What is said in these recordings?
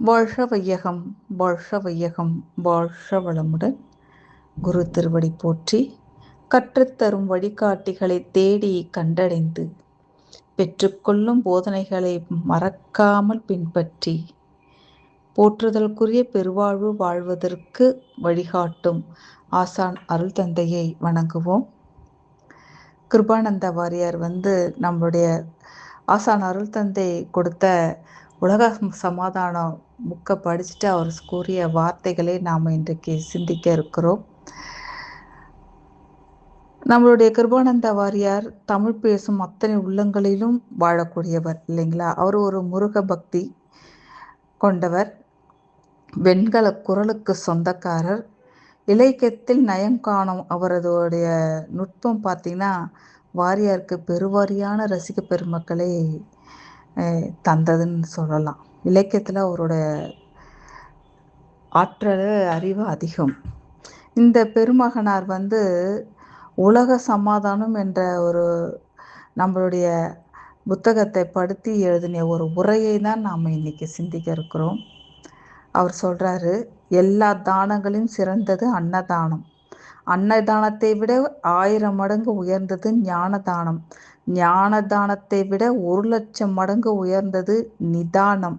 வாழ்க வையகம், வாழ்க வையகம், வாழ்க வளமுடன். குரு திருவடி போற்றி. கற்றுத்தரும் வழிகாட்டிகளை தேடி கண்டடைந்து பெற்றுக்கொள்ளும் போதனைகளை மறக்காமல் பின்பற்றி போற்றுதலுக்குரிய பெருவாழ்வு வாழ்வதற்கு வழிகாட்டும் ஆசான் அருள் தந்தையை வணங்குவோம். கிருபானந்த வாரியார் நம்மளுடைய ஆசான் அருள் தந்தை கொடுத்த உலக சமாதானம் புக்கை படிச்சுட்டு அவர் கூறிய வார்த்தைகளை நாம் இன்றைக்கு சிந்திக்க இருக்கிறோம். நம்மளுடைய கிருபானந்த வாரியார் தமிழ் பேசும் அத்தனை உள்ளங்களிலும் வாழக்கூடியவர் இல்லைங்களா? அவர் ஒரு முருக பக்தி கொண்டவர், வெண்கல குரலுக்கு சொந்தக்காரர். இலக்கியத்தில் நயம் காணும் அவரதுடைய நுட்பம் பார்த்தீங்கன்னா வாரியாருக்கு பெருவாரியான ரசிக பெருமக்களை தந்ததுன்னு சொல்லலாம். இலக்கியத்தில் அவரோட ஆற்றல் அறிவு அதிகம். இந்த பெருமகனார் உலக சமாதானம் என்ற ஒரு நம்மளுடைய புத்தகத்தை படுத்தி எழுதின ஒரு உரையை தான் நாம் இன்னைக்கு சிந்திக்க இருக்கிறோம். அவர் சொல்றாரு, எல்லா தானங்களையும் சிறந்தது அன்னதானம். அன்னதானத்தை விட 1000 மடங்கு உயர்ந்தது ஞான தானம். ஞான தானத்தை விட 1,00,000 மடங்கு உயர்ந்தது நிதானம்.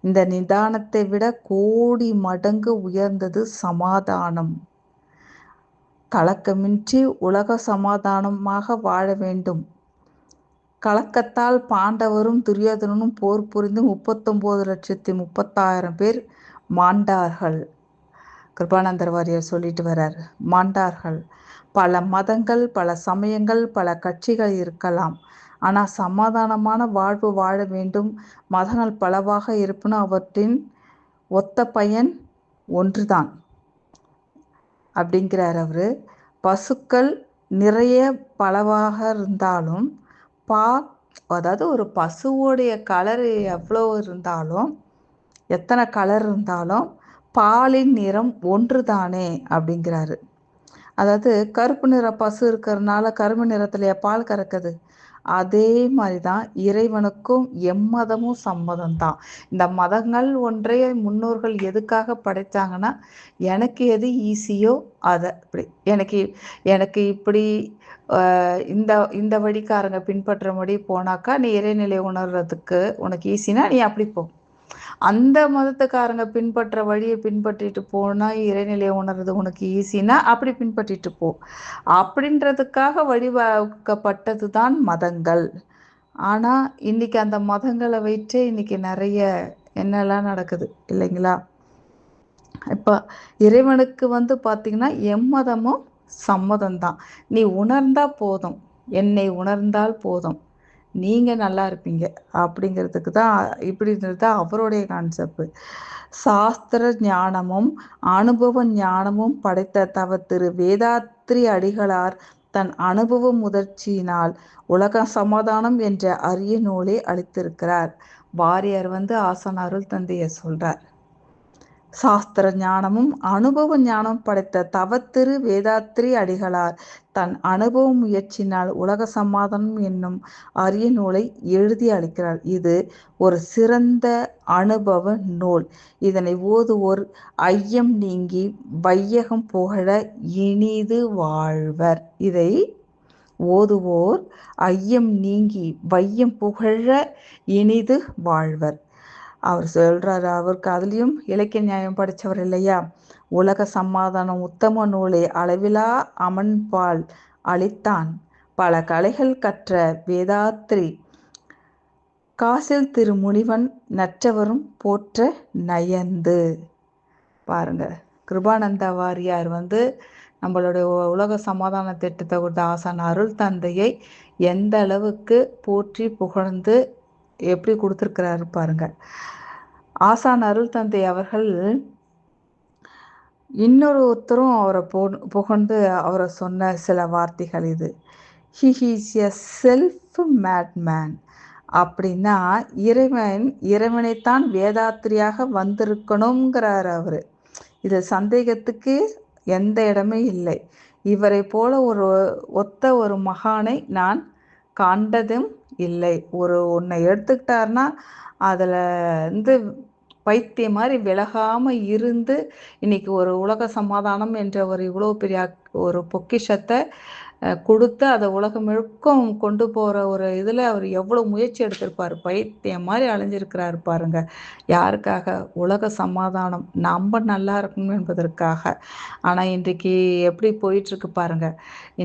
இந்த நிதானத்தை விட கோடி மடங்கு உயர்ந்தது சமாதானம். கலக்கமின்றி உலக சமாதானமாக வாழ வேண்டும். கலக்கத்தால் பாண்டவரும் துரியோதனனும் போர் புரிந்து 39,30,000 பேர் மாண்டார்கள். கிருபானந்தர் வாரியார் சொல்லிட்டு வர்றார், மாண்டார்கள். பல மதங்கள், பல சமயங்கள், பல கட்சிகள் இருக்கலாம். ஆனால் சமாதானமான வாழ்வு வாழ வேண்டும். மதங்கள் பலவாக இருப்பினும் அவற்றின் ஒத்த பயன் ஒன்றுதான் அப்படிங்கிறார் அவரு. பசுக்கள் நிறைய பலவாக இருந்தாலும் அதாவது ஒரு பசுவோடைய கலர் எவ்வளோ இருந்தாலும், எத்தனை கலர் இருந்தாலும் பாலின் நிறம் ஒன்று தானே அப்படிங்கிறாரு. அதாவது கருப்பு நிற பசு இருக்கிறதுனால கரும்பு நிறத்துல பால் கறக்குது. அதே மாதிரி தான் இறைவனுக்கும் எம்மதமும் சம்மதம் தான். இந்த மதங்கள் ஒன்றை முன்னோர்கள் எதுக்காக படைத்தாங்கன்னா, எனக்கு எது ஈஸியோ அதை இப்படி எனக்கு இப்படி இந்த இந்த வழிக்காரங்க பின்பற்றபடி போனாக்கா நீ இறைநிலை உணர்றதுக்கு உனக்கு ஈஸினா நீ அப்படி போ. அந்த மதத்துக்காரங்க பின்பற்ற வழியை பின்பற்றிட்டு போனா இறைநிலையை உணர்றது உனக்கு ஈஸினா அப்படி பின்பற்றிட்டு போ அப்படின்றதுக்காக வழிவகுக்கப்பட்டது தான் மதங்கள். ஆனா இன்னைக்கு அந்த மதங்களை வைத்து இன்னைக்கு நிறைய என்னெல்லாம் நடக்குது இல்லைங்களா? இப்ப இறைவனுக்கு பார்த்தீங்கன்னா எம்மதமும் சம்மதம் தான். நீ உணர்ந்தா போதும், என்னை உணர்ந்தால் போதும், நீங்க நல்லா இருப்பீங்க அப்படிங்கிறதுக்கு தான் இப்படின்றது தான் அவருடைய கான்செப்ட். சாஸ்திர ஞானமும் அனுபவ ஞானமும் படைத்த தவ திரு வேதாத்ரி அடிகளார் தன் அனுபவ முதிர்ச்சியினால் உலக சமாதானம் என்ற அரிய நூலை அளித்திருக்கிறார். வாரியார் ஆசான் அருள் தந்தைய சொல்றார். சாஸ்திர ஞானமும் அனுபவ ஞானம் படைத்த தவத்திரு வேதாத்ரி அடிகளார் தன் அனுபவ முயற்சியினால் உலக சமாதானம் என்னும் அரிய நூலை எழுதி அளிக்கிறார். இது ஒரு சிறந்த அனுபவ நூல். இதனை ஓதுவோர் ஐயம் நீங்கி வையகம் புகழ இனிது வாழ்வர். இதை ஓதுவோர் ஐயம் நீங்கி வையம் புகழ இனிது வாழ்வர். அவர் சொல்றாரு, அவருக்கு அதுலயும் இலக்கிய நியாயம் படித்தவர் இல்லையா? உலக சமாதானம் உத்தம நூலை அளவிலா அமன்பால் அளித்தான். பல கலைகள் கற்ற வேதாத்ரி காசில் திரு முனிவன் நற்றவரும் போற்ற நயந்து. பாருங்க, கிருபானந்த வாரியார் நம்மளுடைய உலக சமாதான திட்டத்தை கொடுத்த ஆசான் அருள் தந்தையை எந்த அளவுக்கு போற்றி புகழ்ந்து எப்படி கொடுத்துருக்கிறாரு பாருங்க. ஆசான் அருள் தந்தை அவர்கள் இன்னொருத்தரும் அவரை புகழ்ந்து அவரை சொன்ன சில வார்த்தைகள் இது. He is a self madman. அப்படின்னா இறைவனைத்தான் வேதாத்திரியாக வந்திருக்கணுங்கிறார் அவரு. இது சந்தேகத்துக்கு எந்த இடமே இல்லை. இவரை போல ஒத்த ஒரு மகானை நான் கண்டதும் இல்லை. ஒன்றை எடுத்துக்கிட்டார்னா அதில் பைத்தியம் மாதிரி விலகாமல் இருந்து இன்னைக்கு ஒரு உலக சமாதானம் என்ற ஒரு இவ்வளோ பெரிய ஒரு பொக்கிஷத்தை கொடுத்து அதை உலகம் முழுக்கும் கொண்டு போகிற ஒரு இதில் அவர் எவ்வளோ முயற்சி எடுத்திருப்பார். பைத்தியம் மாதிரி அலைஞ்சிருக்கிறாரு பாருங்க. யாருக்காக? உலக சமாதானம் நம்ம நல்லா இருக்கணும் என்பதற்காக. ஆனால் இன்றைக்கு எப்படி போயிட்டுருக்கு பாருங்க.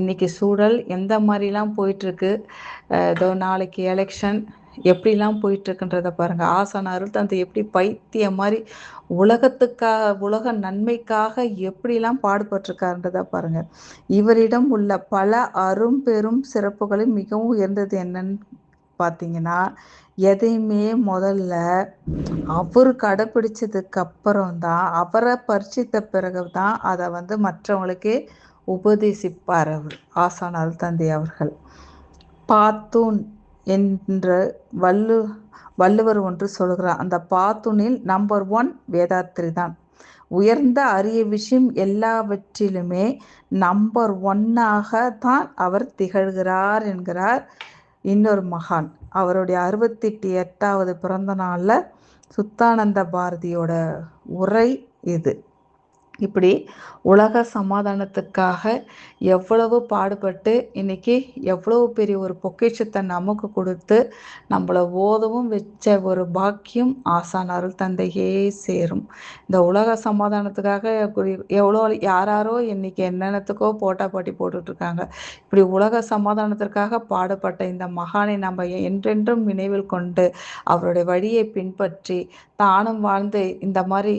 இன்னைக்கு சூழல் எந்த மாதிரிலாம் போயிட்டுருக்கு. ஏதோ நாளைக்கு எலெக்ஷன் எப்படிலாம் போயிட்டுருக்குன்றத பாருங்க. ஆசான் அருள்தந்தை எப்படி பைத்தியம் மாதிரி உலக நன்மைக்காக எப்படிலாம் பாடுபட்டிருக்காருன்றத பாருங்க. இவரிடம் உள்ள பல அரும்பெரும் சிறப்புகளில் மிகவும் உயர்ந்தது என்னன்னு பார்த்தீங்கன்னா, எதையுமே முதல்ல அவரு கடைப்பிடிச்சதுக்கு அப்புறம் தான், அவரை பரிட்சித்த பிறகு தான் அதை மற்றவங்களுக்கு உபதேசிப்பார் அவர், ஆசான் அருள்தந்தை அவர்கள். பாத்தூன் என்று வள்ளுவர் ஒன்று சொல்கிறார். அந்த பாத்தூனில் நம்பர் 1 வேதாத்திரி தான். உயர்ந்த அரிய விஷயம் எல்லாவற்றிலுமே நம்பர் 1ஆக தான் அவர் திகழ்கிறார் என்கிறார் இன்னொரு மகான். அவருடைய 68வது பிறந்த நாளில் சுத்தானந்த பாரதியோட உரை இது. இப்படி உலக சமாதானத்துக்காக எவ்வளவு பாடுபட்டு இன்னைக்கு எவ்வளவு பெரிய ஒரு பொக்கிஷத்தை நமக்கு கொடுத்து நம்மளை ஓதவும் வச்ச ஒரு பாக்கியம் ஆசான் அருள் தந்தையே சேரும். இந்த உலக சமாதானத்துக்காக எவ்வளோ யாராரோ இன்னைக்கு என்னென்னத்துக்கோ போட்டி போட்டுட்ருக்காங்க. இப்படி உலக சமாதானத்திற்காக பாடுபட்ட இந்த மகானை நம்ம என்றென்றும் நினைவில் கொண்டு அவருடைய வழியை பின்பற்றி தானும் வாழ்ந்து இந்த மாதிரி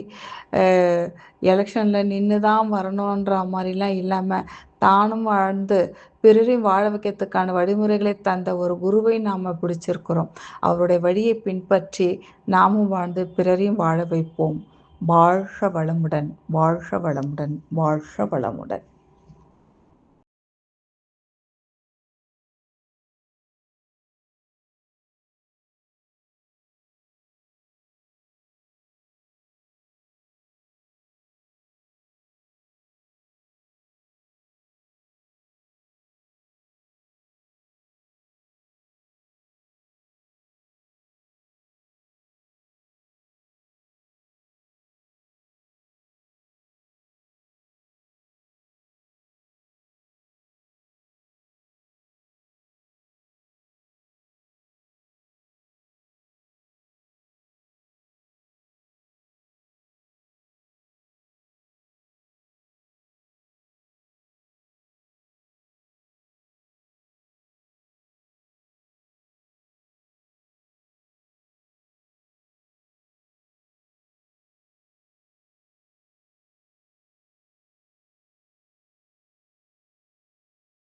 எலெக்ஷனில் நின்று தான் வரணுன்ற மாதிரிலாம் இல்லாமல் தானும் வாழ்ந்து பிறரையும் வாழ வைக்கிறதுக்கான வழிமுறைகளை தந்த ஒரு குருவை நாம் பிடிச்சிருக்கிறோம். அவருடைய வழியை பின்பற்றி நாமும் வாழ்ந்து பிறரையும் வாழ வைப்போம். வாழ்க வளமுடன், வாழ்க வளமுடன், வாழ்க வளமுடன்.